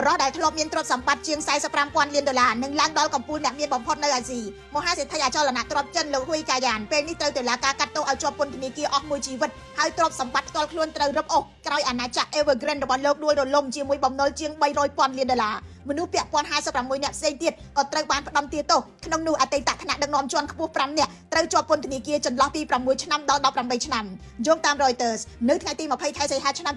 រោះដែលធ្លាប់មានទ្រព្យសម្បត្តិជាង45,000 លានដុល្លារនិងឡើងដល់កំពូលអ្នកមានបំផុតនៅអាស៊ីមហាសេដ្ឋីអចលនទ្រព្យចិនលោកហ៊ុយកាយ៉ានពេលនេះត្រូវតុលាការកាត់ទោសឲ្យជាប់ពន្ធនាគារអស់មួយជីវិតហើយទ្រព្យសម្បត្តិផ្ទាល់ខ្លួនត្រូវរឹបអូសក្រោយអាណាចក្រ Evergrande របស់លោកដួលរលំជាមួយបំណុលជាង 300,000 លានដុល្លារមនុស្សពាក់ព័ន្ធ56នាក់ផ្សេងទៀតក៏ត្រូវបានផ្ដន្ទាទោសក្នុងនោះអតីតថ្នាក់ដឹកនាំជាន់ខ្ពស់5នាក់ត្រូវជាប់ពន្ធនាគារចន្លោះពី6ឆ្នាំដល់18ឆ្នាំយោងតាម Reuters នៅថ្ងៃទី20ខែសីហាឆ្នាំ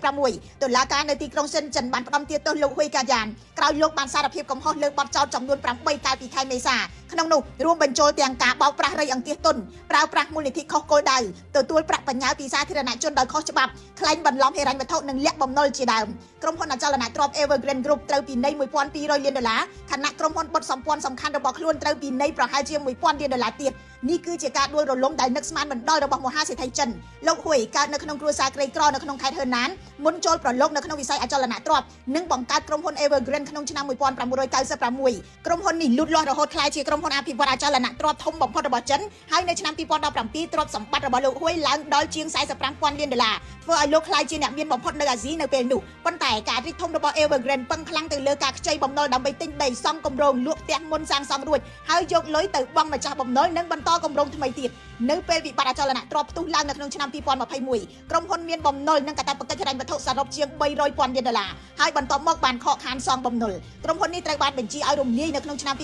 2026តុលាការនៅទីក្រុងសិនចិនបានផ្ដន្ទាទោសលោកហ៊ុយកាយ៉ានក្រោយលោកបានសារភាពកំហុសលើបទចោទចំនួន8កាលពីខែមេសាក្នុងនោះរួមបញ្ចូលទាំងការបោកប្រាស់រៃអង្គាសទុនប្រើប្រាស់មូលនិធិខុសគោលដៅទទួលប្រាក់បញ្ញើពីសាធារណជនដោយខុសច្បាប់ក្លែងបន្លំហិរញ្ញវត្ថុនិងលាក់បំណុលជាដើមក្រុមហ៊ុនអចលនទ្រព្យ Evergrande Group ត្រូវពិន័យ 1,200 លានដុល្លារខណៈក្រុមហ៊ុនបុតសម្ព័ន្ធសំខាន់របស់ខ្លួនត្រូវពិន័យប្រហែលជា 1,000 លានដុល្លារទៀតនេះគឺជាការដួលរលំដែលនឹកស្មានមិនដល់របស់មហាសេដ្ឋីចិនលោកហ៊ុយកើតនៅក្នុងគ្រួសារក្រីក្រនៅក្នុងខេត្តហឺណានមុនចូលប្រឡូកនៅក្នុងវិស័យអចលនទ្រព្យនិងបង្កើតក្រុមហ៊ុន Evergrande ក្នុងឆ្នាំ1996ក្រុមហ៊ុននេះលូតលាស់រហូតក្លាយជាក្រុមហ៊ុនអភិវឌ្ឍអចលនទ្រព្យធំបំផុតរបស់ចិនហើយនៅឆ្នាំ2017ទ្រព្យសម្បត្តិរបស់លោកហ៊ុយឡើងដល់ជាង 45,000 លានដុល្លារធ្វើឲ្យលោកក្លាយជាអ្នកមានបំផុតនៅអាស៊ីនៅពេលនោះប៉ុន្តែការរីកធំរបស់ Evergrande ពឹងខ្លាំងទៅលើការខ្ចីបំណុលដើម្បីទិញដីសង់គម្រោងលក់ផ្ទះមុនសាងសង់រួចហើយយកលុយទៅបង់ម្ចាស់បំណុលនិងបន្តគម្រោងថ្មីទៀតនៅពេលវិបត្តិអចលនទ្រព្យផ្ទុះឡើងនៅក្នុងឆ្នាំ2021ក្រុមហ៊ុនមានបំណុលនិងកាតព្វកិច្ចហិរញ្ញវត្ថុសរុបជាង 300,000 លានដុល្លារហើយបន្ទាប់មកបានខកខានសងបំណុលក្រុមហ៊ុននេះត្រូវបានបញ្ជាឲ្យរំលាយនៅក្នុងឆ្នាំ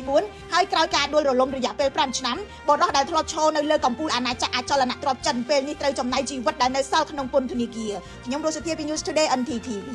2024ហើយក្រោយការដួលរលំរយៈពេល5ឆ្នាំបរិសុទ្ធដែលធ្លាប់ឈរនៅលើកំពូលអាណាចក្រអចលនទ្រព្យចិនពេលនេះត្រូវចំណាយជីវិតដែលនៅសល់ក្នុងពន្ធនាគារខ្ញុំរស់សុធាពី News Today NTTV